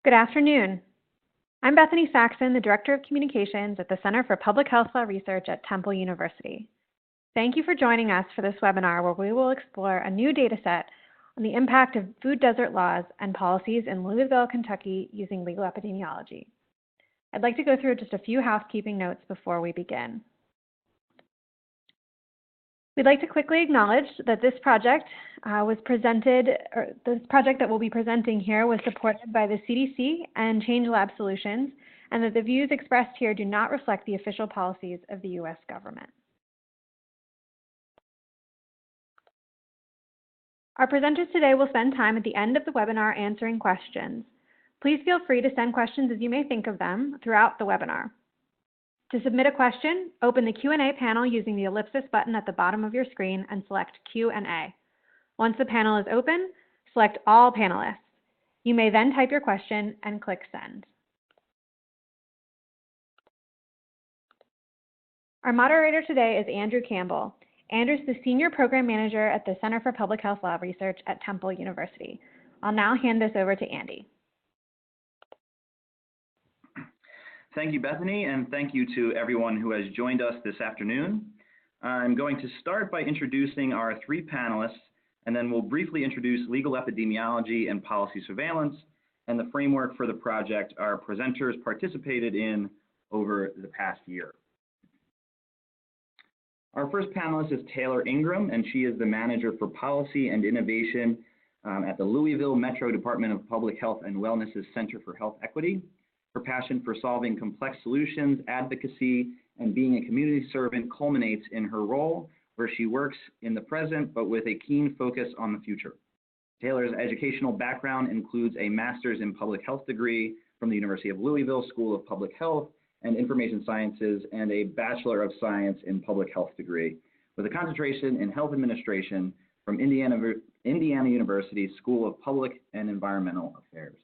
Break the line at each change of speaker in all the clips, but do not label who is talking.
Good afternoon. I'm Bethany Saxon, the Director of Communications at the Center for Public Health Law Research at Temple University. Thank you for joining us for this webinar where we will explore a new dataset on the impact of food desert laws and policies in Louisville, Kentucky using legal epidemiology. I'd like to go through just a few housekeeping notes before we begin. We'd like to quickly acknowledge that this project that we'll be presenting here was supported by the CDC and Change Lab Solutions, and that the views expressed here do not reflect the official policies of the U.S. government. Our presenters today will spend time at the end of the webinar answering questions. Please feel free to send questions as you may think of them throughout the webinar. To submit a question, open the Q&A panel using the ellipsis button at the bottom of your screen and select Q&A. Once the panel is open, select All Panelists. You may then type your question and click Send. Our moderator today is Andrew Campbell. Andrew's the Senior Program Manager at the Center for Public Health Law Research at Temple University. I'll now hand this over to Andy.
Thank you, Bethany, and thank you to everyone who has joined us this afternoon. I'm going to start by introducing our three panelists, and then we'll briefly introduce legal epidemiology and policy surveillance and the framework for the project our presenters participated in over the past year. Our first panelist is Taylor Ingram, and she is the Manager for Policy and Innovation at the Louisville Metro Department of Public Health and Wellness's Center for Health Equity. Her passion for solving complex solutions, advocacy, and being a community servant culminates in her role where she works in the present but with a keen focus on the future. Taylor's educational background includes a master's in public health degree from the University of Louisville School of Public Health and Information Sciences and a Bachelor of Science in Public Health degree with a concentration in health administration from Indiana University School of Public and Environmental Affairs.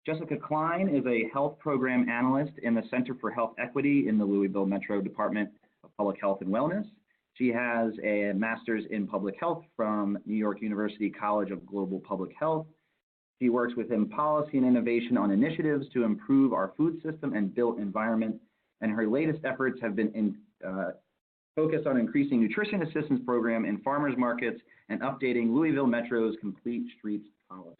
Jessica Klein is a health program analyst in the Center for Health Equity in the Louisville Metro Department of Public Health and Wellness. She has a master's in public health from New York University College of Global Public Health. She works within policy and innovation on initiatives to improve our food system and built environment, and her latest efforts have been focused on increasing nutrition assistance program in farmers markets and updating Louisville Metro's Complete Streets policy.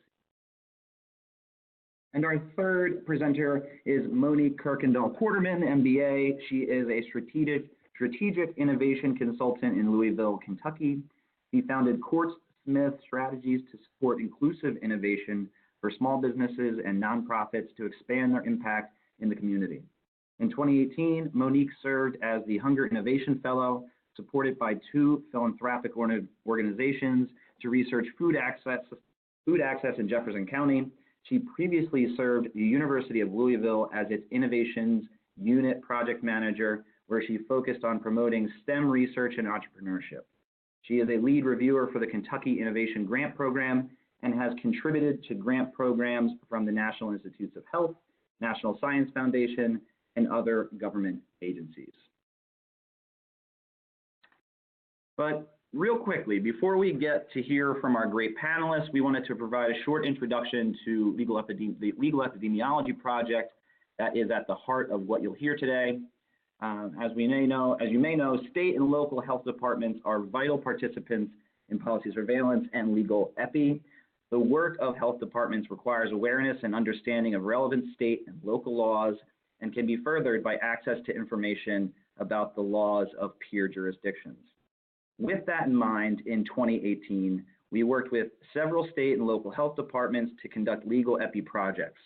And our third presenter is Monique Kuykendoll Quarterman, MBA. She is a strategic innovation consultant in Louisville, Kentucky. She founded Quartz Strategies to support inclusive innovation for small businesses and nonprofits to expand their impact in the community. In 2018, Monique served as the Hunger Innovation Fellow, supported by two philanthropic organizations to research food access in Jefferson County. She previously served the University of Louisville as its Innovations Unit Project Manager, where she focused on promoting STEM research and entrepreneurship. She is a lead reviewer for the Kentucky Innovation Grant Program and has contributed to grant programs from the National Institutes of Health, National Science Foundation, and other government agencies. But real quickly, before we get to hear from our great panelists, we wanted to provide a short introduction to the Legal Epidemiology Project that is at the heart of what you'll hear today. As you may know, state and local health departments are vital participants in policy surveillance and legal epi. The work of health departments requires awareness and understanding of relevant state and local laws and can be furthered by access to information about the laws of peer jurisdictions. With that in mind, in 2018, we worked with several state and local health departments to conduct legal epi projects.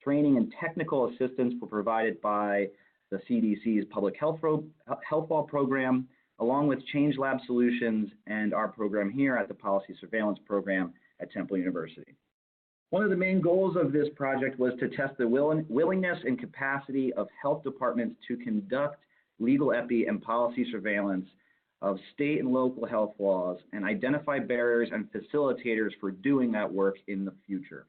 Training and technical assistance were provided by the CDC's Public Health Law Program, along with Change Lab Solutions and our program here at the Policy Surveillance Program at Temple University. One of the main goals of this project was to test the willingness and capacity of health departments to conduct legal epi and policy surveillance of state and local health laws and identify barriers and facilitators for doing that work in the future.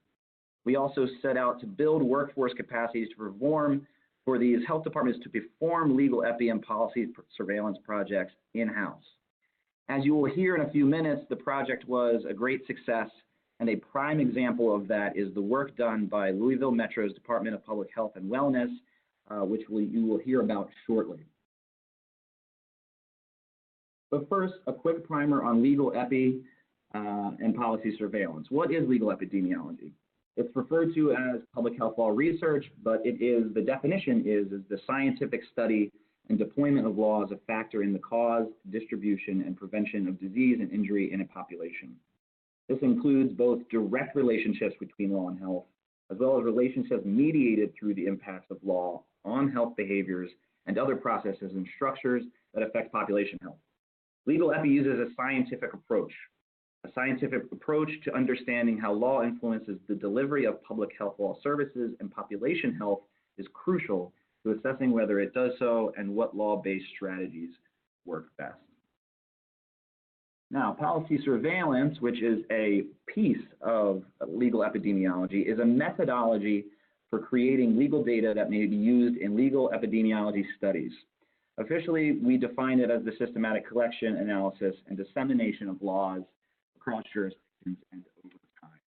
We also set out to build workforce capacities for these health departments to perform legal epi and policy surveillance projects in-house. As you will hear in a few minutes, the project was a great success And a prime example of that is the work done by Louisville Metro's Department of Public Health and Wellness, which you will hear about shortly. But first, a quick primer on legal epi and policy surveillance. What is legal epidemiology? It's referred to as public health law research, but the definition is the scientific study and deployment of law as a factor in the cause, distribution, and prevention of disease and injury in a population. This includes both direct relationships between law and health, as well as relationships mediated through the impacts of law on health behaviors and other processes and structures that affect population health. Legal epi uses a scientific approach to understanding how law influences the delivery of public health law services, and population health is crucial to assessing whether it does so and what law-based strategies work best. Now, policy surveillance, which is a piece of legal epidemiology, is a methodology for creating legal data that may be used in legal epidemiology studies. Officially, we define it as the systematic collection, analysis, and dissemination of laws across jurisdictions and over time.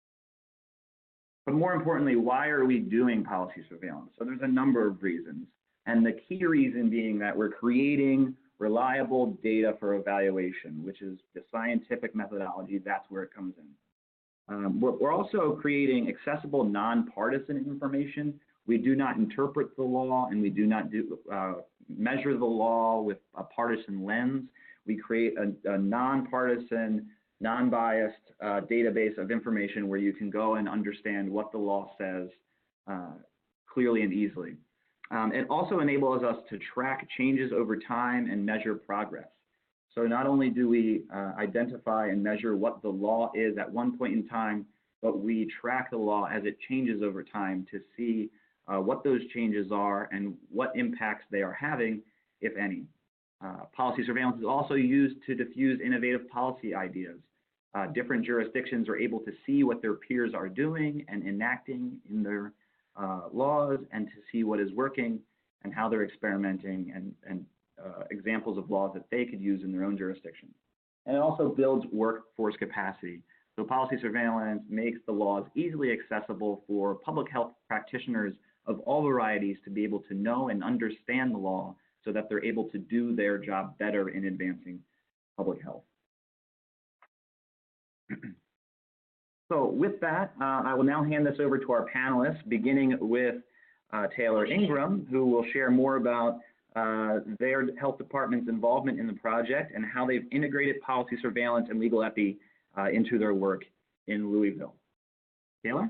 But more importantly, why are we doing policy surveillance? So there's a number of reasons, and the key reason being that we're creating reliable data for evaluation, which is the scientific methodology. That's where it comes in. We're also creating accessible, nonpartisan information. We do not interpret the law, and we do not measure the law with a partisan lens. We create a nonpartisan, non-biased database of information where you can go and understand what the law says clearly and easily. It also enables us to track changes over time and measure progress. So not only do we identify and measure what the law is at one point in time, but we track the law as it changes over time to see what those changes are and what impacts they are having, if any. Policy surveillance is also used to diffuse innovative policy ideas. Different jurisdictions are able to see what their peers are doing and enacting in their laws, and to see what is working and how they're experimenting, and examples of laws that they could use in their own jurisdiction. And it also builds workforce capacity. So policy surveillance makes the laws easily accessible for public health practitioners of all varieties to be able to know and understand the law so that they're able to do their job better in advancing public health. So with that, I will now hand this over to our panelists, beginning with Taylor Ingram, who will share more about their health department's involvement in the project and how they've integrated policy surveillance and legal epi into their work in Louisville. Taylor?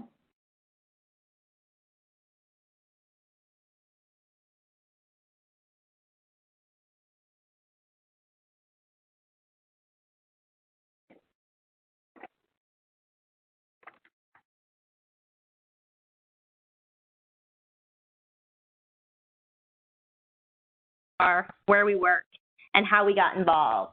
Where we work, and how we got involved.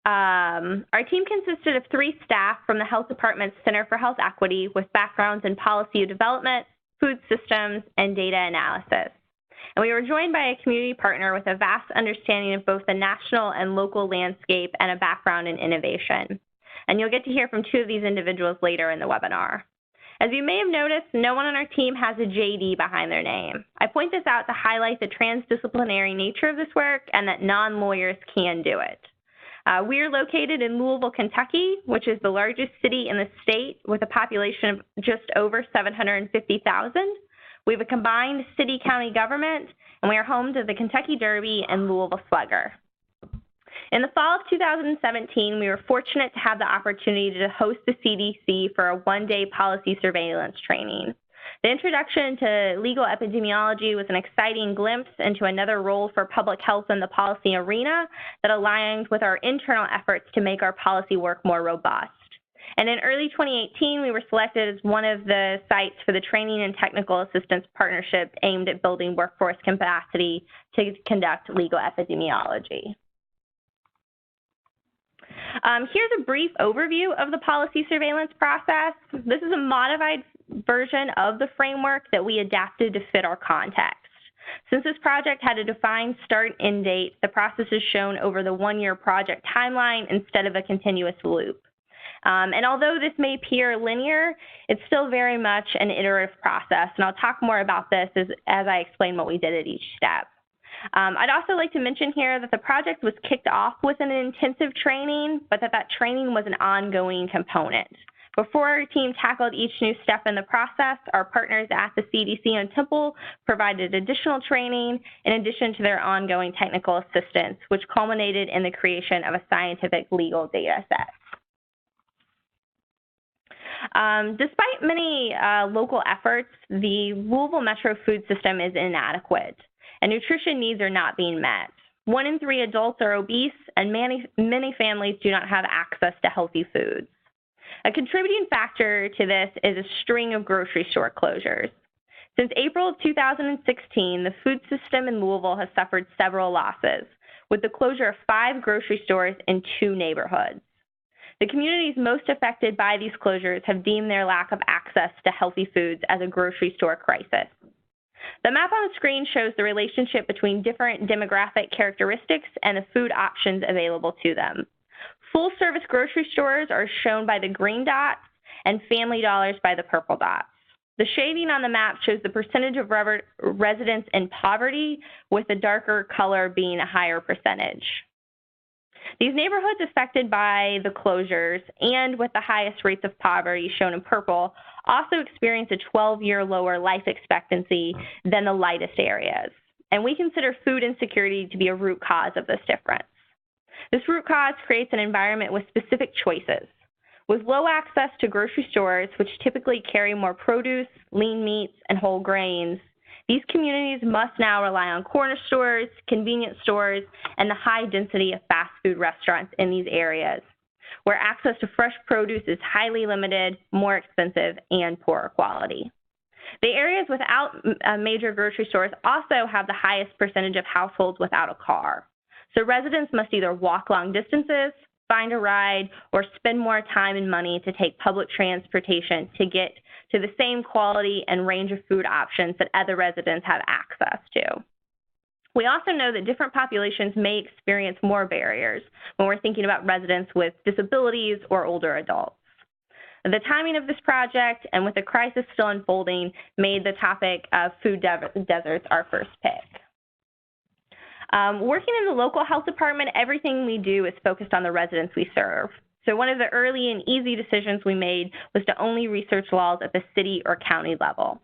Our team consisted of 3 staff from the Health Department's Center for Health Equity with backgrounds in policy development, food systems, and data analysis. And we were joined by a community partner with a vast understanding of both the national and local landscape and a background in innovation. And you'll get to hear from 2 of these individuals later in the webinar. As you may have noticed, no one on our team has a JD behind their name. I point this out to highlight the transdisciplinary nature of this work and that non-lawyers can do it. We are located in Louisville, Kentucky, which is the largest city in the state with a population of just over 750,000. We have a combined city-county government, and we are home to the Kentucky Derby and Louisville Slugger. In the fall of 2017, we were fortunate to have the opportunity to host the CDC for a one-day policy surveillance training. The introduction to legal epidemiology was an exciting glimpse into another role for public health in the policy arena that aligned with our internal efforts to make our policy work more robust. And in early 2018, we were selected as one of the sites for the Training and Technical Assistance Partnership aimed at building workforce capacity to conduct legal epidemiology. Here's a brief overview of the policy surveillance process. This is a modified version of the framework that we adapted to fit our context. Since this project had a defined start and end date, the process is shown over the one-year project timeline instead of a continuous loop. And although this may appear linear, it's still very much an iterative process, and I'll talk more about this as I explain what we did at each step. I'd also like to mention here that the project was kicked off with an intensive training, but that training was an ongoing component. Before our team tackled each new step in the process, our partners at the CDC and Temple provided additional training in addition to their ongoing technical assistance, which culminated in the creation of a scientific legal data set. Despite many local efforts, the Louisville Metro food system is inadequate, and nutrition needs are not being met. 1 in 3 adults are obese, and many families do not have access to healthy foods. A contributing factor to this is a string of grocery store closures. Since April of 2016, the food system in Louisville has suffered several losses, with the closure of 5 grocery stores in 2 neighborhoods. The communities most affected by these closures have deemed their lack of access to healthy foods as a grocery store crisis. The map on the screen shows the relationship between different demographic characteristics and the food options available to them. Full-service grocery stores are shown by the green dots and Family Dollars by the purple dots. The shading on the map shows the percentage of residents in poverty, with the darker color being a higher percentage. These neighborhoods affected by the closures and with the highest rates of poverty, shown in purple, also experience a 12-year lower life expectancy than the lightest areas. And we consider food insecurity to be a root cause of this difference. This root cause creates an environment with specific choices. With low access to grocery stores, which typically carry more produce, lean meats, and whole grains, these communities must now rely on corner stores, convenience stores, and the high density of fast food restaurants in these areas, where access to fresh produce is highly limited, more expensive, and poorer quality. The areas without major grocery stores also have the highest percentage of households without a car. So residents must either walk long distances, find a ride, or spend more time and money to take public transportation to get to the same quality and range of food options that other residents have access to. We also know that different populations may experience more barriers when we're thinking about residents with disabilities or older adults. The timing of this project and with the crisis still unfolding made the topic of food deserts our first pick. Working in the local health department, everything we do is focused on the residents we serve. So one of the early and easy decisions we made was to only research laws at the city or county level.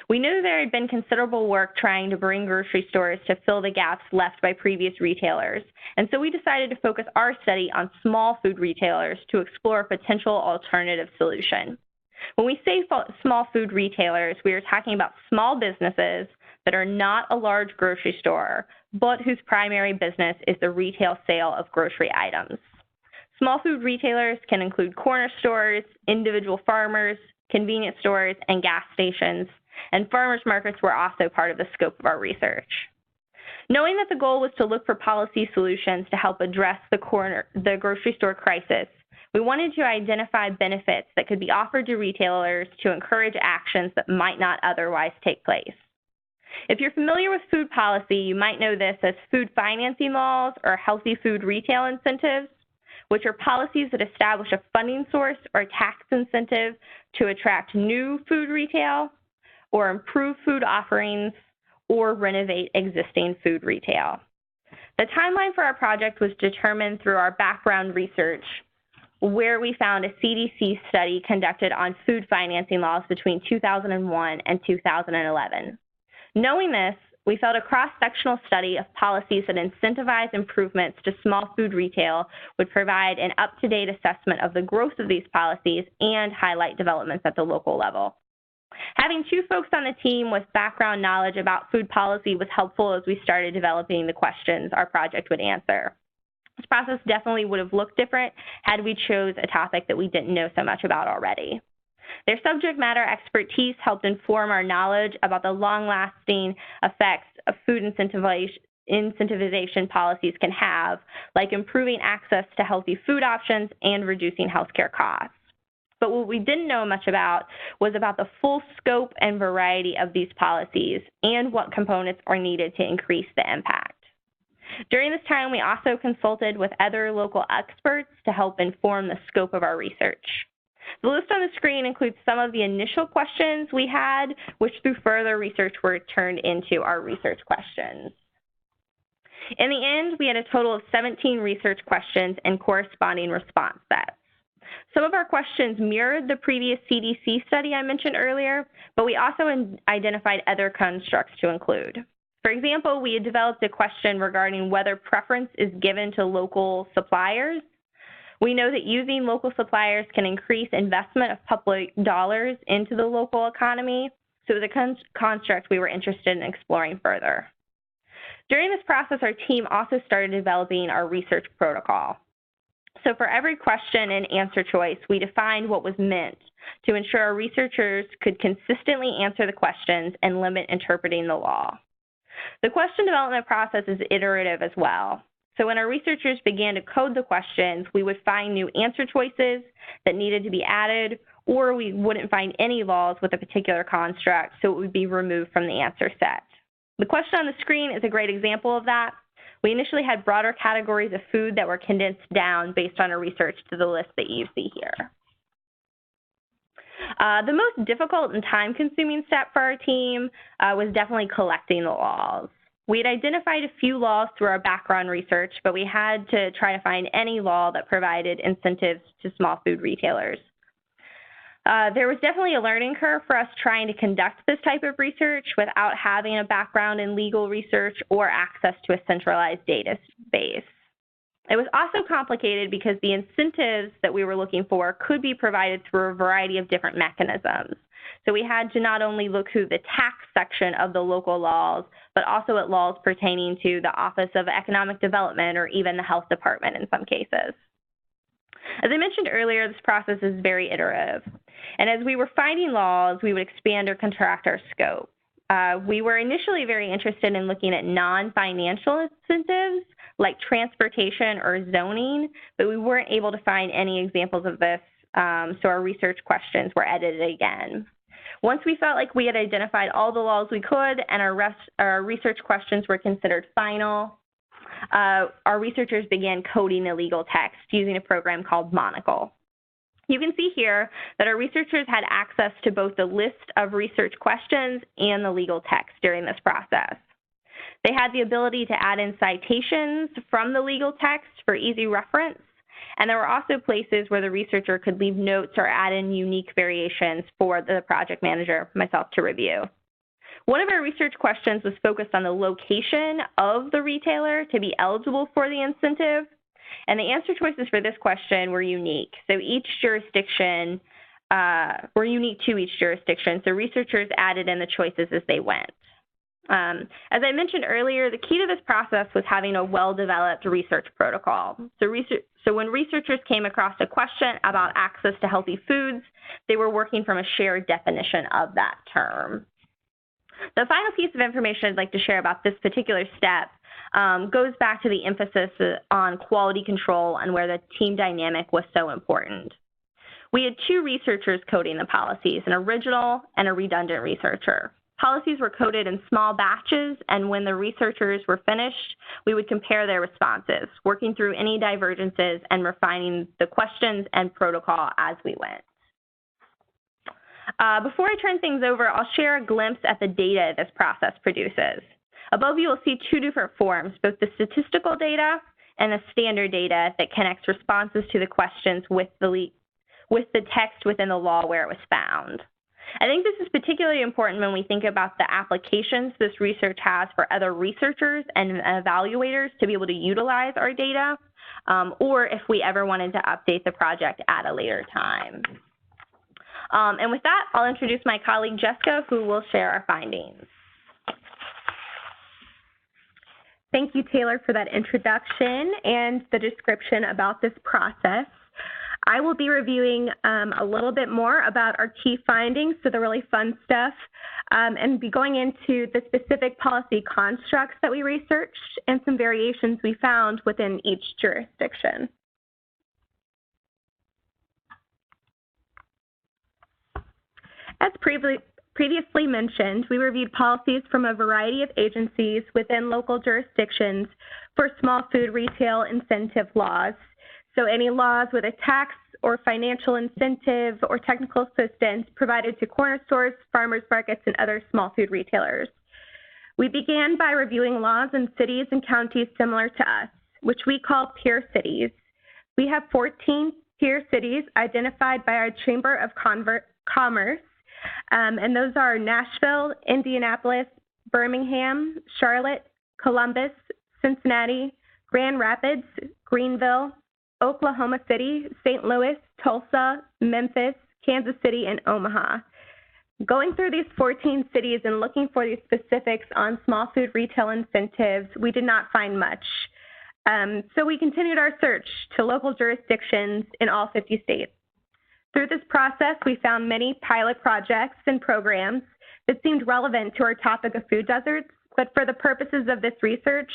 We knew there had been considerable work trying to bring grocery stores to fill the gaps left by previous retailers, and so we decided to focus our study on small food retailers to explore a potential alternative solution. When we say small food retailers, we are talking about small businesses that are not a large grocery store, but whose primary business is the retail sale of grocery items. Small food retailers can include corner stores, individual farmers, convenience stores, and gas stations, and farmers markets were also part of the scope of our research. Knowing that the goal was to look for policy solutions to help address the grocery store crisis, we wanted to identify benefits that could be offered to retailers to encourage actions that might not otherwise take place. If you're familiar with food policy, you might know this as food financing laws or healthy food retail incentives, which are policies that establish a funding source or tax incentive to attract new food retail or improve food offerings or renovate existing food retail. The timeline for our project was determined through our background research, where we found a CDC study conducted on food financing laws between 2001 and 2011. Knowing this, we felt a cross-sectional study of policies that incentivize improvements to small food retail would provide an up-to-date assessment of the growth of these policies and highlight developments at the local level. Having 2 folks on the team with background knowledge about food policy was helpful as we started developing the questions our project would answer. This process definitely would have looked different had we chose a topic that we didn't know so much about already. Their subject matter expertise helped inform our knowledge about the long-lasting effects of food incentivization policies can have, like improving access to healthy food options and reducing healthcare costs. But what we didn't know much about was about the full scope and variety of these policies and what components are needed to increase the impact. During this time, we also consulted with other local experts to help inform the scope of our research. The list on the screen includes some of the initial questions we had, which through further research were turned into our research questions. In the end, we had a total of 17 research questions and corresponding response sets. Some of our questions mirrored the previous CDC study I mentioned earlier, but we also identified other constructs to include. For example, we had developed a question regarding whether preference is given to local suppliers. We know that using local suppliers can increase investment of public dollars into the local economy, so it was a construct we were interested in exploring further. During this process, our team also started developing our research protocol. So for every question and answer choice, we defined what was meant to ensure our researchers could consistently answer the questions and limit interpreting the law. The question development process is iterative as well. So when our researchers began to code the questions, we would find new answer choices that needed to be added, or we wouldn't find any laws with a particular construct, so it would be removed from the answer set. The question on the screen is a great example of that. We initially had broader categories of food that were condensed down based on our research to the list that you see here. The most difficult and time-consuming step for our team was definitely collecting the laws. We had identified a few laws through our background research, but we had to try to find any law that provided incentives to small food retailers. There was definitely a learning curve for us trying to conduct this type of research without having a background in legal research or access to a centralized database. It was also complicated because the incentives that we were looking for could be provided through a variety of different mechanisms. So we had to not only look through the tax section of the local laws, but also at laws pertaining to the Office of Economic Development or even the Health Department in some cases. As I mentioned earlier, this process is very iterative. And as we were finding laws, we would expand or contract our scope. We were initially very interested in looking at non-financial incentives like transportation or zoning, but we weren't able to find any examples of this, so our research questions were edited again. Once we felt like we had identified all the laws we could and our research questions were considered final, our researchers began coding the legal text using a program called Monique. You can see here that our researchers had access to both the list of research questions and the legal text during this process. They had the ability to add in citations from the legal text for easy reference, and there were also places where the researcher could leave notes or add in unique variations for the project manager, myself, to review. One of our research questions was focused on the location of the retailer to be eligible for the incentive, and the answer choices for this question were unique. So each jurisdiction were unique to each jurisdiction, so researchers added in the choices as they went. As I mentioned earlier, the key to this process was having a well-developed research protocol. So when researchers came across a question about access to healthy foods, they were working from a shared definition of that term. The final piece of information I'd like to share about this particular step goes back to the emphasis on quality control and where the team dynamic was so important. We had two researchers coding the policies, an original and a redundant researcher. Policies were coded in small batches, and when the researchers were finished, we would compare their responses, working through any divergences and refining the questions and protocol as we went. Before I turn things over, I'll share a glimpse at the data this process produces. Above you will see two different forms, both the statistical data and the standard data that connects responses to the questions with the text within the law where it was found. I think this is particularly important when we think about the applications this research has for other researchers and evaluators to be able to utilize our data, or if we ever wanted to update the project at a later time. And with that, I'll introduce my colleague Jessica, who will share our findings.
Thank you, Taylor, for that introduction and the description about this process. I will be reviewing a little bit more about our key findings, so the really fun stuff, and be going into the specific policy constructs that we researched and some variations we found within each jurisdiction. As previously mentioned, we reviewed policies from a variety of agencies within local jurisdictions for small food retail incentive laws. So any laws with a tax or financial incentive or technical assistance provided to corner stores, farmers markets, and other small food retailers. We began by reviewing laws in cities and counties similar to us, which we call peer cities. We have 14 peer cities identified by our Chamber of Commerce, and those are Nashville, Indianapolis, Birmingham, Charlotte, Columbus, Cincinnati, Grand Rapids, Greenville, Oklahoma City, St. Louis, Tulsa, Memphis, Kansas City, and Omaha. Going through these 14 cities and looking for these specifics on small food retail incentives, we did not find much. So we continued our search to local jurisdictions in all 50 states. Through this process, we found many pilot projects and programs that seemed relevant to our topic of food deserts, but for the purposes of this research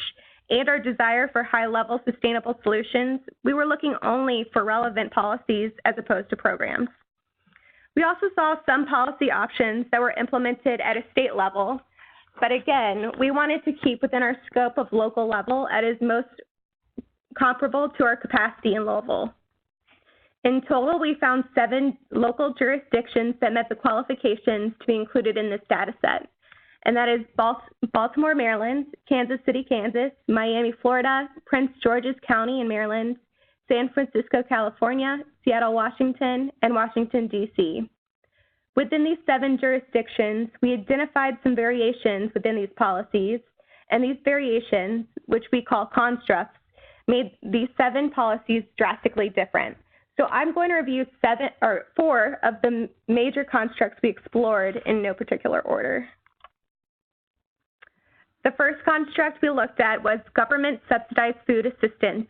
and our desire for high-level sustainable solutions, we were looking only for relevant policies as opposed to programs. We also saw some policy options that were implemented at a state level, but again, we wanted to keep within our scope of local level as is most comparable to our capacity in Louisville. In total, we found 7 local jurisdictions that met the qualifications to be included in this data set, and that is Baltimore, Maryland, Kansas City, Kansas, Miami, Florida, Prince George's County in Maryland, San Francisco, California, Seattle, Washington, and Washington, D.C. Within these 7 jurisdictions, we identified some variations within these policies, and these variations, which we call constructs, made these 7 policies drastically different. So I'm going to review 4 of the major constructs we explored in no particular order. The first construct we looked at was government subsidized food assistance,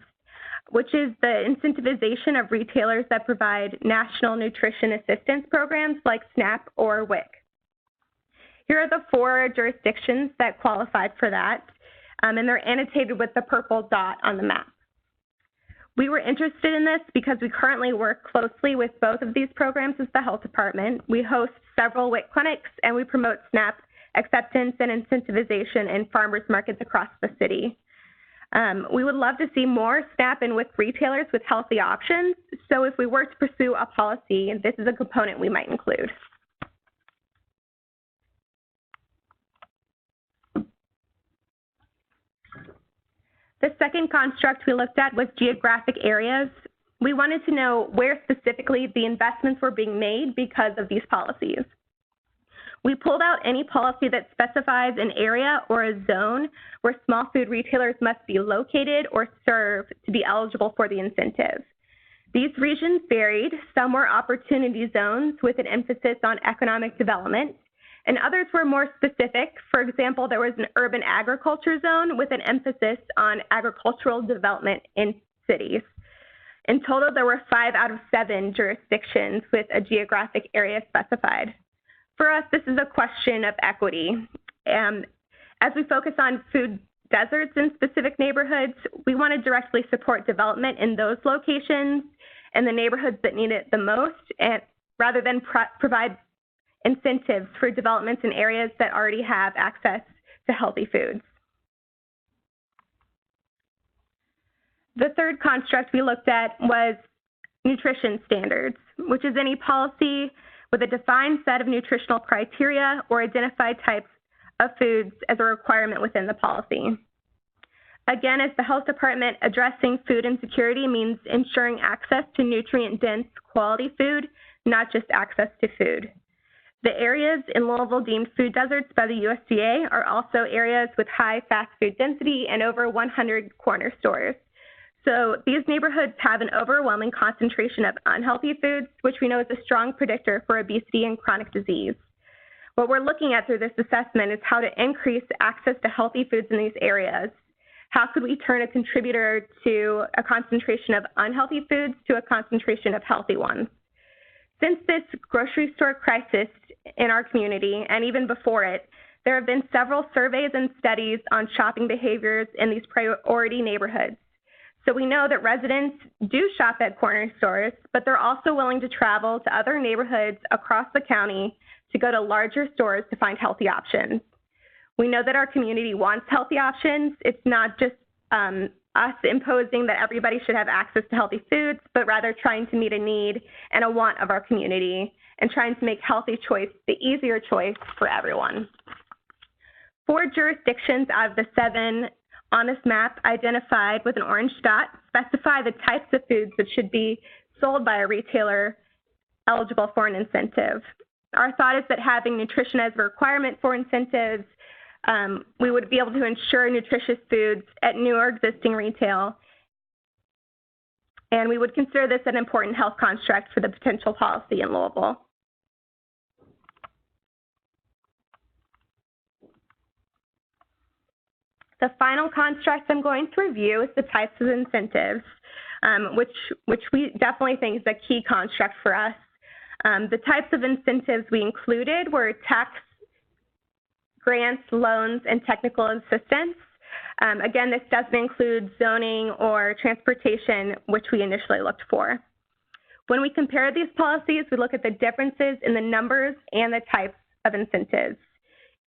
which is the incentivization of retailers that provide national nutrition assistance programs like SNAP or WIC. Here are the 4 jurisdictions that qualified for that, and they're annotated with the purple dot on the map. We were interested in this because we currently work closely with both of these programs as the health department. We host several WIC clinics, and we promote SNAP acceptance and incentivization in farmers markets across the city. We would love to see more SNAP and WIC retailers with healthy options. So if we were to pursue a policy, this is a component we might include. The second construct we looked at was geographic areas. We wanted to know where specifically the investments were being made because of these policies. We pulled out any policy that specifies an area or a zone where small food retailers must be located or serve to be eligible for the incentive. These regions varied. Some were opportunity zones with an emphasis on economic development, and others were more specific. For example, there was an urban agriculture zone with an emphasis on agricultural development in cities. In total, there were 5 out of 7 jurisdictions with a geographic area specified. For us, this is a question of equity. As we focus on food deserts in specific neighborhoods, we want to directly support development in those locations and the neighborhoods that need it the most, and rather than provide incentives for developments in areas that already have access to healthy foods. The third construct we looked at was nutrition standards, which is any policy with a defined set of nutritional criteria or identified types of foods as a requirement within the policy. Again, as the health department, addressing food insecurity means ensuring access to nutrient-dense quality food, not just access to food. The areas in Louisville deemed food deserts by the USDA are also areas with high fast food density and over 100 corner stores. So these neighborhoods have an overwhelming concentration of unhealthy foods, which we know is a strong predictor for obesity and chronic disease. What we're looking at through this assessment is how to increase access to healthy foods in these areas. How could we turn a contributor to a concentration of unhealthy foods to a concentration of healthy ones? Since this grocery store crisis in our community, and even before it, there have been several surveys and studies on shopping behaviors in these priority neighborhoods. So we know that residents do shop at corner stores, but they're also willing to travel to other neighborhoods across the county to go to larger stores to find healthy options. We know that our community wants healthy options. It's not just us imposing that everybody should have access to healthy foods, but rather trying to meet a need and a want of our community and trying to make healthy choice the easier choice for everyone. 4 jurisdictions out of the 7 on this map identified with an orange dot specify the types of foods that should be sold by a retailer eligible for an incentive. Our thought is that having nutrition as a requirement for incentives, we would be able to ensure nutritious foods at new or existing retail, and we would consider this an important health construct for the potential policy in Louisville. The final construct I'm going to review is the types of incentives, which we definitely think is a key construct for us. The types of incentives we included were tax, grants, loans, and technical assistance. Again, this doesn't include zoning or transportation, which we initially looked for. When we compare these policies, we look at the differences in the numbers and the types of incentives.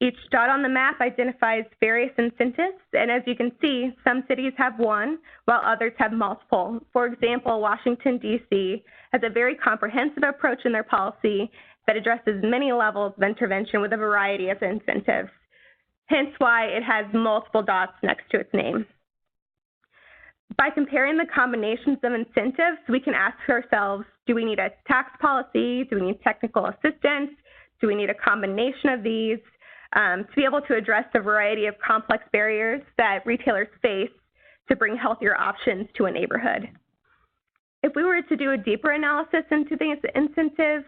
Each dot on the map identifies various incentives, and as you can see, some cities have one, while others have multiple. For example, Washington, D.C. has a very comprehensive approach in their policy that addresses many levels of intervention with a variety of incentives, hence why it has multiple dots next to its name. By comparing the combinations of incentives, we can ask ourselves, do we need a tax policy? Do we need technical assistance? Do we need a combination of these? To be able to address the variety of complex barriers that retailers face to bring healthier options to a neighborhood. If we were to do a deeper analysis into these incentives,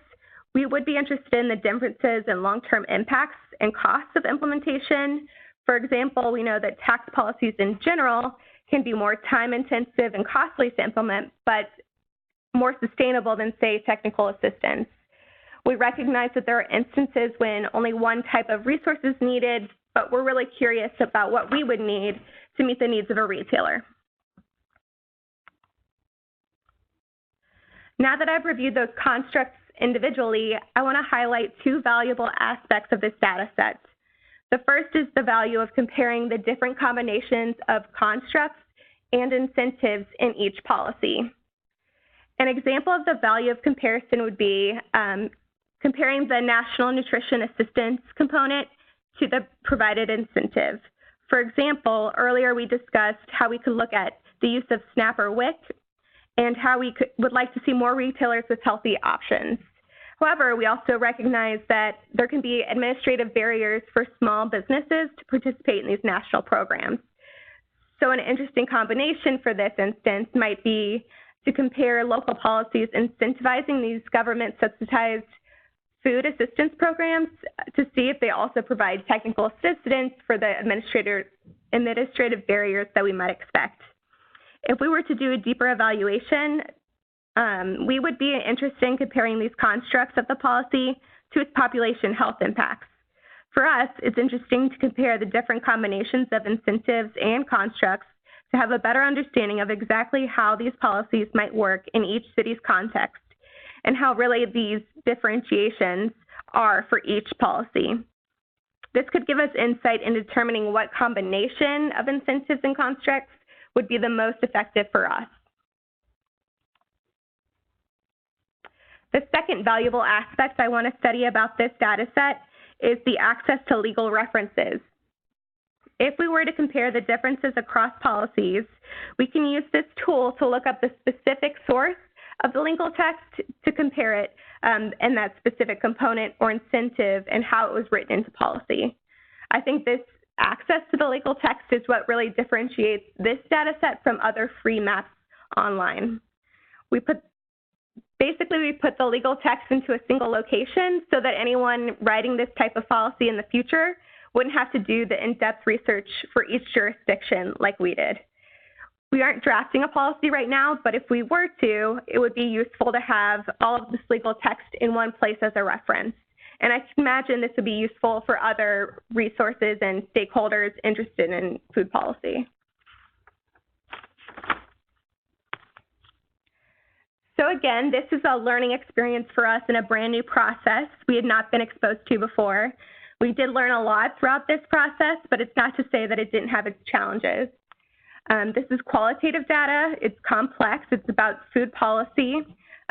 we would be interested in the differences in long-term impacts and costs of implementation. For example, we know that tax policies in general can be more time-intensive and costly to implement, but more sustainable than, say, technical assistance. We recognize that there are instances when only one type of resource is needed, but we're really curious about what we would need to meet the needs of a retailer. Now that I've reviewed those constructs individually, I want to highlight 2 valuable aspects of this data set. The first is the value of comparing the different combinations of constructs and incentives in each policy. An example of the value of comparison would be comparing the National Nutrition Assistance component to the provided incentive. For example, earlier we discussed how we could look at the use of SNAP or WIC and how we would like to see more retailers with healthy options. However, we also recognize that there can be administrative barriers for small businesses to participate in these national programs. So an interesting combination for this instance might be to compare local policies incentivizing these government subsidized food assistance programs to see if they also provide technical assistance for the administrative barriers that we might expect. If we were to do a deeper evaluation, we would be interested in comparing these constructs of the policy to its population health impacts. For us, it's interesting to compare the different combinations of incentives and constructs to have a better understanding of exactly how these policies might work in each city's context and how really these differentiations are for each policy. This could give us insight in determining what combination of incentives and constructs would be the most effective for us. The second valuable aspect I want to study about this data set is the access to legal references. If we were to compare the differences across policies, we can use this tool to look up the specific source of the legal text to compare it and that specific component or incentive and how it was written into policy. I think this access to the legal text is what really differentiates this data set from other free maps online. We put the legal text into a single location so that anyone writing this type of policy in the future wouldn't have to do the in-depth research for each jurisdiction like we did. We aren't drafting a policy right now, but if we were to, it would be useful to have all of this legal text in one place as a reference. And I can imagine this would be useful for other resources and stakeholders interested in food policy. So again, this is a learning experience for us and a brand new process we had not been exposed to before. We did learn a lot throughout this process, but it's not to say that it didn't have its challenges. This is qualitative data. It's complex. It's about food policy,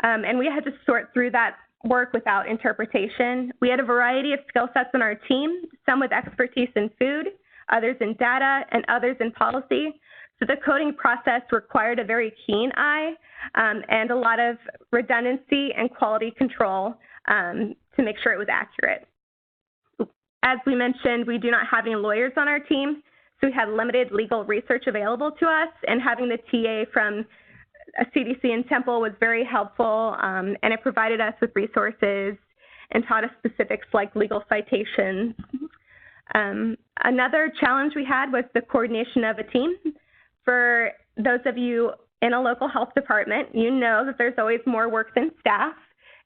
and we had to sort through that work without interpretation. We had a variety of skill sets on our team, some with expertise in food, others in data, and others in policy. So the coding process required a very keen eye and a lot of redundancy and quality control to make sure it was accurate. As we mentioned, we do not have any lawyers on our team, so we had limited legal research available to us, and having the TA from CDC and Temple was very helpful, and it provided us with resources and taught us specifics like legal citations. Another challenge we had was the coordination of a team. For those of you in a local health department, you know that there's always more work than staff.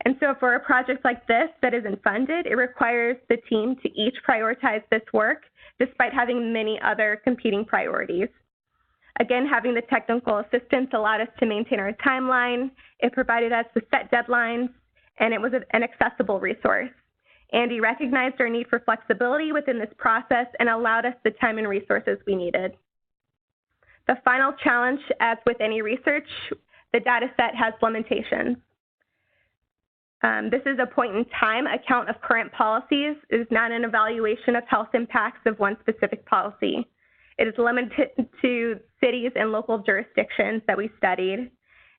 And so for a project like this that isn't funded, it requires the team to each prioritize this work despite having many other competing priorities. Again, having the technical assistance allowed us to maintain our timeline. It provided us with set deadlines, and it was an accessible resource. Andy recognized our need for flexibility within this process and allowed us the time and resources we needed. The final challenge, as with any research, the data set has limitations. This is a point-in-time account of current policies. It is not an evaluation of health impacts of one specific policy. It is limited to cities and local jurisdictions that we studied,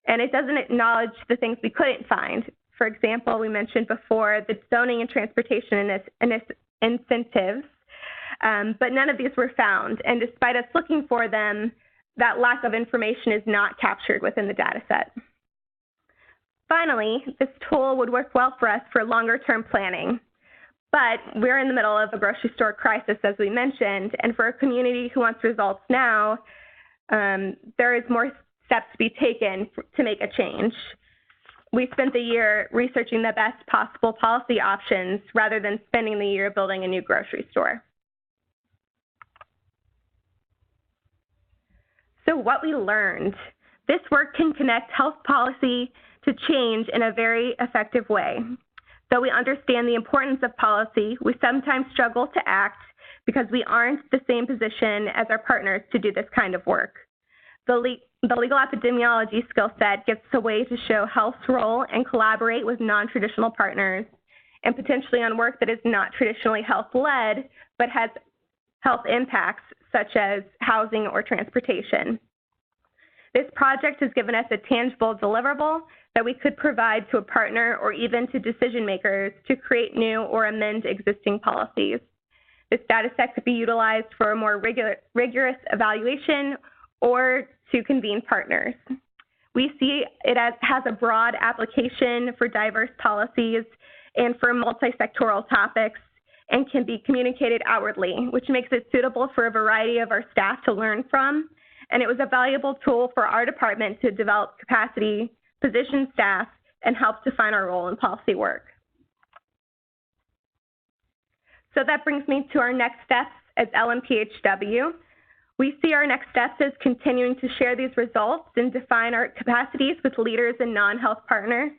and it doesn't acknowledge the things we couldn't find. For example, we mentioned before the zoning and transportation incentives, but none of these were found, and despite us looking for them, that lack of information is not captured within the data set. Finally, this tool would work well for us for longer-term planning, but we're in the middle of a grocery store crisis, as we mentioned, and for a community who wants results now, there is more steps to be taken to make a change. We spent the year researching the best possible policy options rather than spending the year building a new grocery store. So what we learned, this work can connect health policy to change in a very effective way. Though we understand the importance of policy, we sometimes struggle to act because we aren't the same position as our partners to do this kind of work. The legal epidemiology skill set gives us a way to show health's role and collaborate with non-traditional partners, and potentially on work that is not traditionally health-led, but has health impacts such as housing or transportation. This project has given us a tangible deliverable that we could provide to a partner or even to decision makers to create new or amend existing policies. This data set could be utilized for a more rigorous evaluation or to convene partners. We see it has a broad application for diverse policies and for multi-sectoral topics, and can be communicated outwardly, which makes it suitable for a variety of our staff to learn from. And it was a valuable tool for our department to develop capacity, position staff, and help define our role in policy work. So that brings me to our next steps as LMPHW. We see our next steps as continuing to share these results and define our capacities with leaders and non-health partners.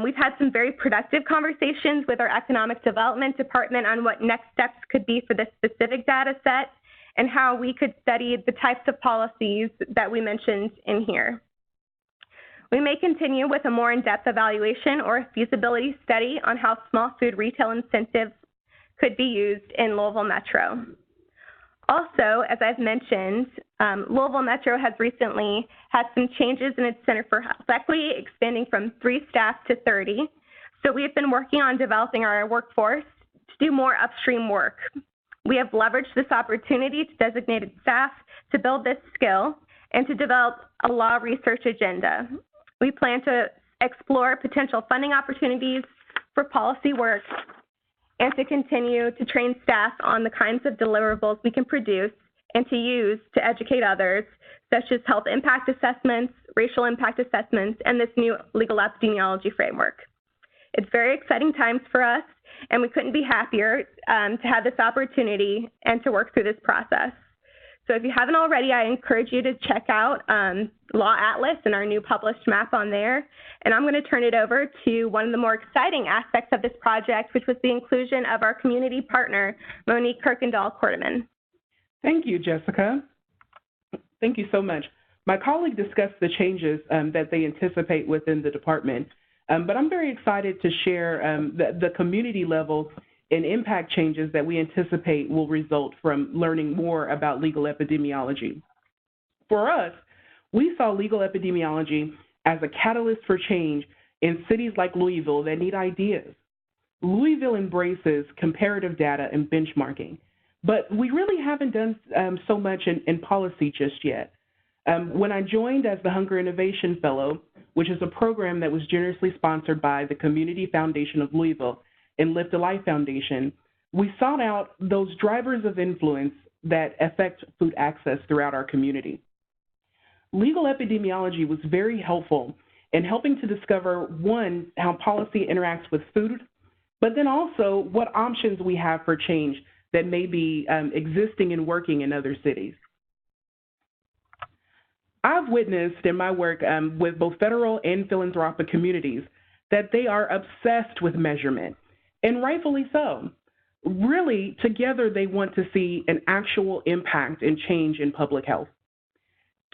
We've had some very productive conversations with our economic development department on what next steps could be for this specific data set and how we could study the types of policies that we mentioned in here. We may continue with a more in-depth evaluation or a feasibility study on how small food retail incentives could be used in Louisville Metro. Also, as I've mentioned, Louisville Metro has recently had some changes in its Center for Health Equity, expanding from 3 staff to 30. So we have been working on developing our workforce to do more upstream work. We have leveraged this opportunity to designated staff to build this skill and to develop a law research agenda. We plan to explore potential funding opportunities for policy work and to continue to train staff on the kinds of deliverables we can produce and to use to educate others, such as health impact assessments, racial impact assessments, and this new legal epidemiology framework. It's very exciting times for us, and we couldn't be happier to have this opportunity and to work through this process. So if you haven't already, I encourage you to check out Law Atlas and our new published map on there. And I'm going to turn it over to one of the more exciting aspects of this project, which was the inclusion of our community partner, Monique Kuykendoll Quarterman.
Thank you, Jessica. Thank you so much. My colleague discussed the changes that they anticipate within the department, but I'm very excited to share the community level and impact changes that we anticipate will result from learning more about legal epidemiology. For us, we saw legal epidemiology as a catalyst for change in cities like Louisville that need ideas. Louisville embraces comparative data and benchmarking, but we really haven't done so much in policy just yet. When I joined as the Hunger Innovation Fellow, which is a program that was generously sponsored by the Community Foundation of Louisville and Live to Life Foundation, we sought out those drivers of influence that affect food access throughout our community. Legal epidemiology was very helpful in helping to discover, one, how policy interacts with food, but then also what options we have for change that may be existing and working in other cities. I've witnessed in my work with both federal and philanthropic communities that they are obsessed with measurement, and rightfully so. Really, together they want to see an actual impact and change in public health.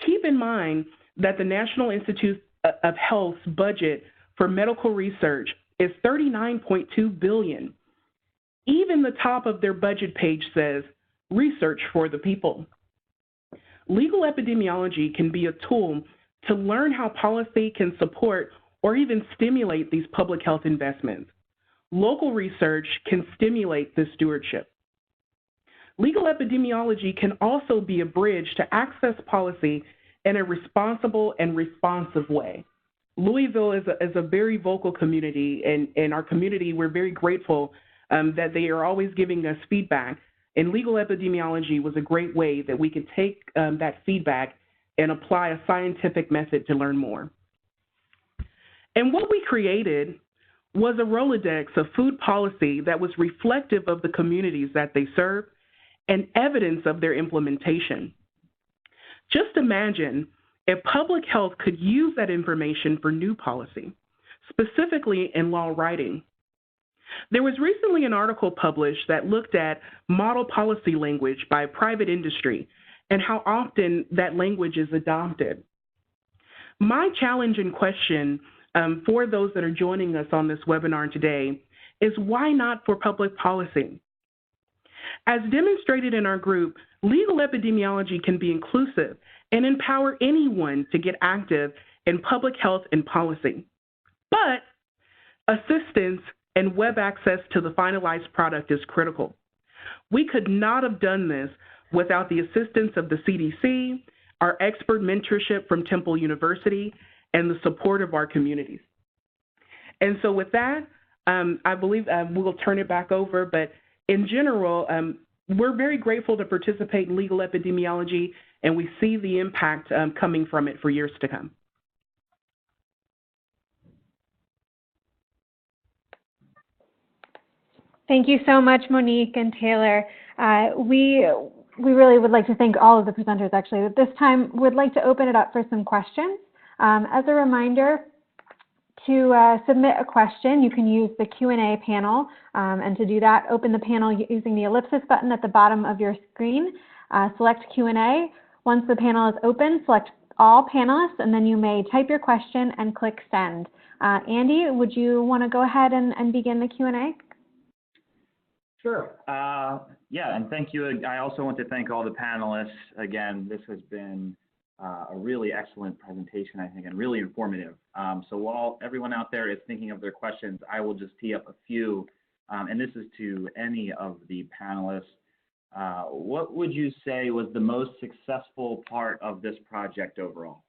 Keep in mind that the National Institute of Health's budget for medical research is $39.2 billion. Even the top of their budget page says, research for the people. Legal epidemiology can be a tool to learn how policy can support or even stimulate these public health investments. Local research can stimulate this stewardship. Legal epidemiology can also be a bridge to access policy in a responsible and responsive way. Louisville is a very vocal community, and in our community, we're very grateful that they are always giving us feedback. And legal epidemiology was a great way that we could take that feedback and apply a scientific method to learn more. And what we created was a Rolodex of food policy that was reflective of the communities that they serve and evidence of their implementation. Just imagine if public health could use that information for new policy, specifically in law writing. There was recently an article published that looked at model policy language by private industry and how often that language is adopted. My challenge and question for those that are joining us on this webinar today is why not for public policy? As demonstrated in our group, legal epidemiology can be inclusive and empower anyone to get active in public health and policy. But assistance and web access to the finalized product is critical. We could not have done this without the assistance of the CDC, our expert mentorship from Temple University, and the support of our communities. And so with that, I believe we'll turn it back over, but in general, we're very grateful to participate in legal epidemiology, and we see the impact coming from it for years to come.
Thank you so much, Monique and Taylor. We really would like to thank all of the presenters, actually. At this time, we'd like to open it up for some questions. As a reminder, to submit a question, you can use the Q&A panel, and to do that, open the panel using the ellipsis button at the bottom of your screen, select Q&A. Once the panel is open, select all panelists, and then you may type your question and click send. Andy, would you want to go ahead and begin the Q&A?
Sure. Yeah, and thank you. I also want to thank all the panelists. Again, this has been a really excellent presentation, I think, and really informative. So while everyone out there is thinking of their questions, I will just tee up a few, and this is to any of the panelists. What would you say was the most successful part of this project overall?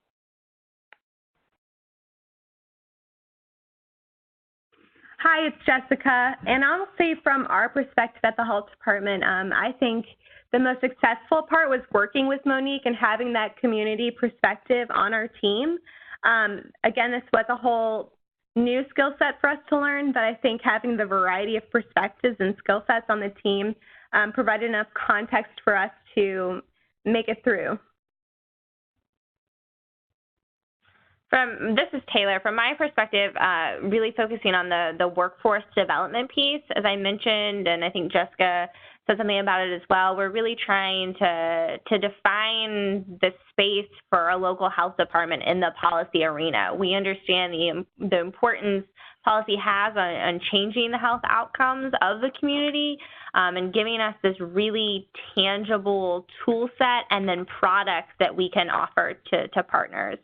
Hi, it's Jessica, and I'll say from our perspective at the Health Department, I think the most successful part was working with Monique and having that community perspective on our team. Again, this was a whole new skill set for us to learn, but I think having the variety of perspectives and skill sets on the team provided enough context for us to make it through.
This is Taylor. From my perspective, really focusing on the workforce development piece, as I mentioned, and I think Jessica said something about it as well, we're really trying to define the space for a local health department in the policy arena. We understand the importance policy has on changing the health outcomes of the community and giving us this really tangible tool set and then products that we can offer to partners.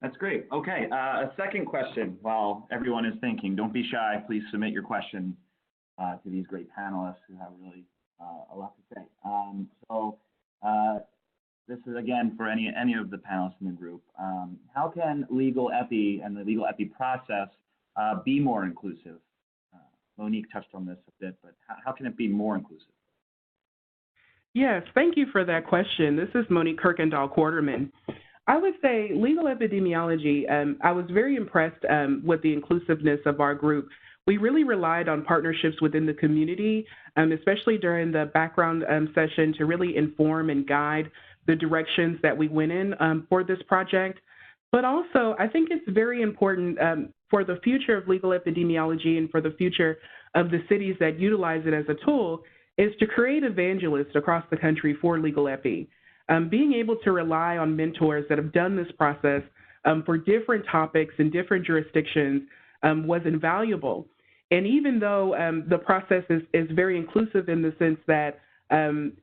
That's great. Okay, a second question while everyone is thinking. Don't be shy. Please submit your questions to these great panelists who have really a lot to say. This is again for any of the panelists in the group. How can legal epi and the legal epi process be more inclusive? Monique touched on this a bit, but how can it be more inclusive?
Yes, thank you for that question. This is Monique Kuykendoll, Quarterman. I would say legal epidemiology, I was very impressed with the inclusiveness of our group. We really relied on partnerships within the community, especially during the background session, to really inform and guide the directions that we went in for this project. But also, I think it's very important for the future of legal epidemiology and for the future of the cities that utilize it as a tool is to create evangelists across the country for legal epi. Being able to rely on mentors that have done this process for different topics and different jurisdictions was invaluable. And even though the process is very inclusive in the sense that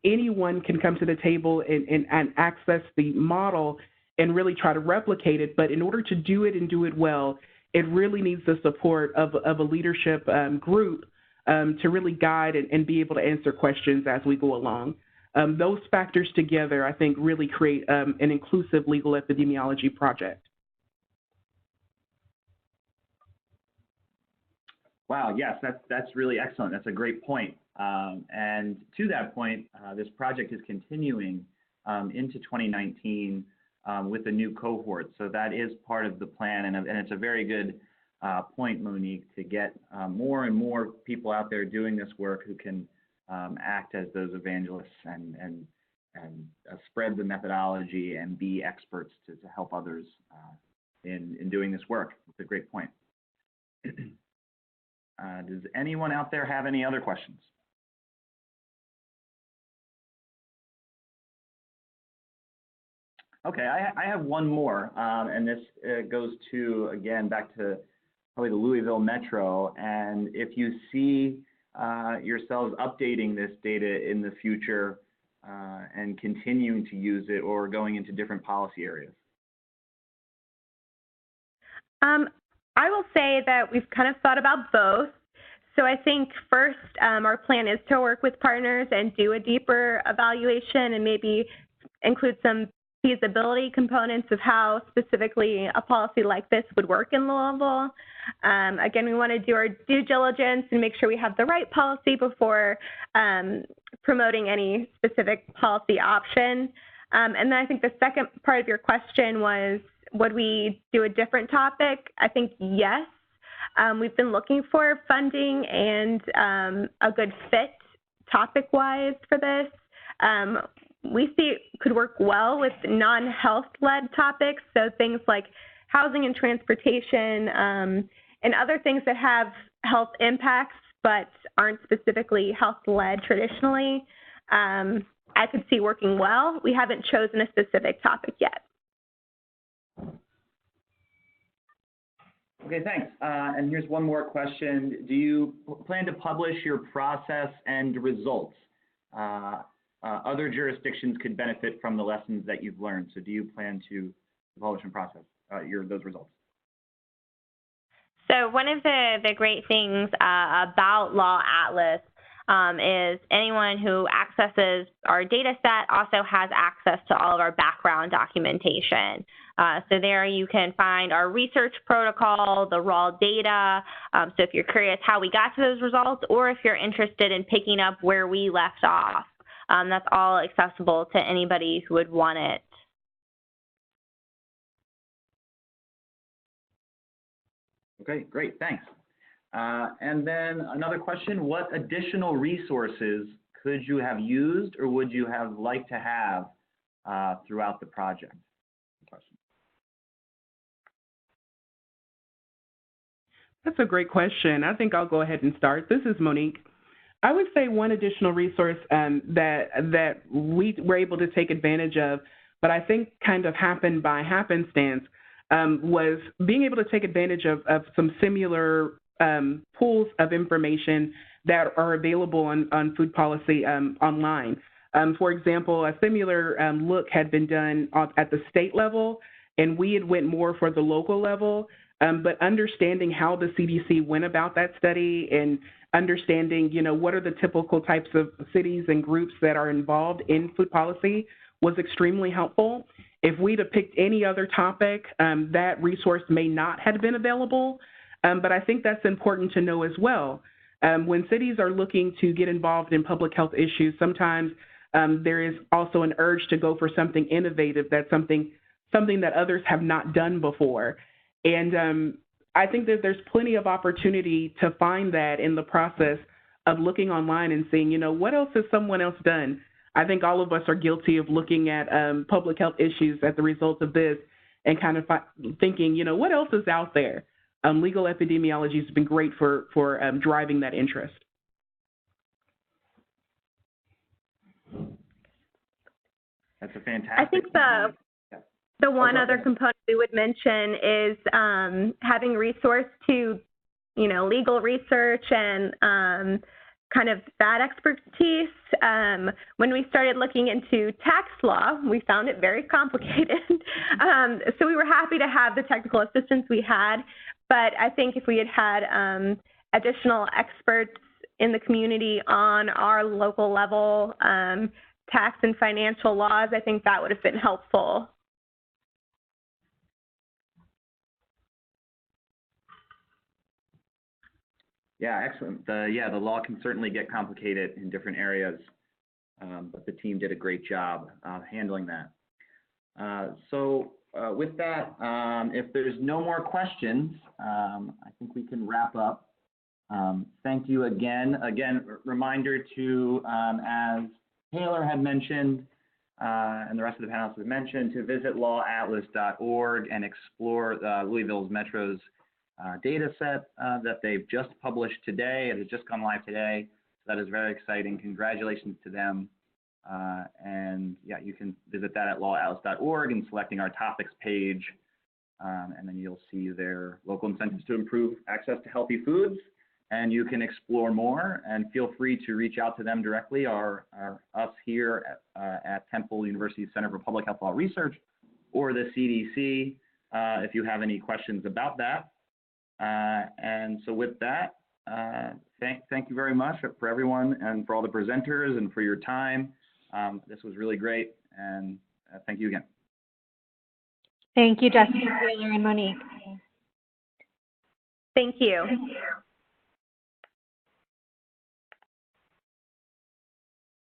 anyone can come to the table and access the model and really try to replicate it, but in order to do it and do it well, it really needs the support of a leadership group to really guide and be able to answer questions as we go along. Those factors together, I think, really create an inclusive legal epidemiology project.
Wow, yes, that's really excellent. That's a great point. And to that point, this project is continuing into 2019 with a new cohort. So that is part of the plan, and it's a very good point, Monique, to get more and more people out there doing this work who can act as those evangelists and spread the methodology and be experts to help others in doing this work. It's a great point. Does anyone out there have any other questions? Okay, I have one more, and this goes to, again, back to probably the Louisville Metro, and if you see yourselves updating this data in the future and continuing to use it or going into different policy areas?
I will say that we've kind of thought about both. So I think first, our plan is to work with partners and do a deeper evaluation and maybe include some feasibility components of how specifically a policy like this would work in Louisville. Again, we want to do our due diligence and make sure we have the right policy before promoting any specific policy option. And then I think the second part of your question was, would we do a different topic? I think yes. We've been looking for funding and a good fit topic-wise for this. We see it could work well with non-health-led topics, so things like housing and transportation and other things that have health impacts but aren't specifically health-led traditionally. I could see working well. We haven't chosen a specific topic yet.
Okay, thanks. And here's one more question. Do you plan to publish your process and results? Other jurisdictions could benefit from the lessons that you've learned. So do you plan to publish and process those results?
So one of the great things about Law Atlas is anyone who accesses our data set also has access to all of our background documentation. So there you can find our research protocol, the raw data. So if you're curious how we got to those results, or if you're interested in picking up where we left off, that's all accessible to anybody who would want it.
Okay, great, thanks. And then another question, what additional resources could you have used or would you have liked to have throughout the project? Question.
That's a great question. I think I'll go ahead and start. This is Monique. I would say one additional resource that we were able to take advantage of, but I think kind of happened by happenstance, was being able to take advantage of some similar pools of information that are available on food policy online. For example, a similar look had been done at the state level, and we had went more for the local level. But understanding how the CDC went about that study and understanding, what are the typical types of cities and groups that are involved in food policy was extremely helpful. If we'd have picked any other topic, that resource may not have been available. But I think that's important to know as well. When cities are looking to get involved in public health issues, sometimes there is also an urge to go for something innovative, that's something that others have not done before. And I think that there's plenty of opportunity to find that in the process of looking online and seeing, what else has someone else done? I think all of us are guilty of looking at public health issues as a result of this and kind of thinking, what else is out there? Legal epidemiology has been great for driving that interest.
That's a fantastic.
I think the one other component we would mention is having resource to, legal research and kind of that expertise. When we started looking into tax law, we found it very complicated. So we were happy to have the technical assistance we had, but I think if we had had additional experts in the community on our local level tax and financial laws, I think that would have been helpful.
Yeah, excellent. The law can certainly get complicated in different areas, but the team did a great job handling that. So with that, if there's no more questions, I think we can wrap up. Thank you again. Again, reminder to, as Taylor had mentioned, and the rest of the panelists have mentioned, to visit lawatlas.org and explore Louisville Metro's data set that they've just published today. It has just gone live today. So that is very exciting. Congratulations to them. And yeah, you can visit that at lawatlas.org and selecting our topics page. And then you'll see their local incentives to improve access to healthy foods. And you can explore more and feel free to reach out to them directly or us here at Temple University Center for Public Health Law Research or the CDC if you have any questions about that. And so with that, thank you very much for everyone and for all the presenters and for your time. This was really great, and thank you again.
Thank you, Jessica, Taylor, and Monique.
Thank you.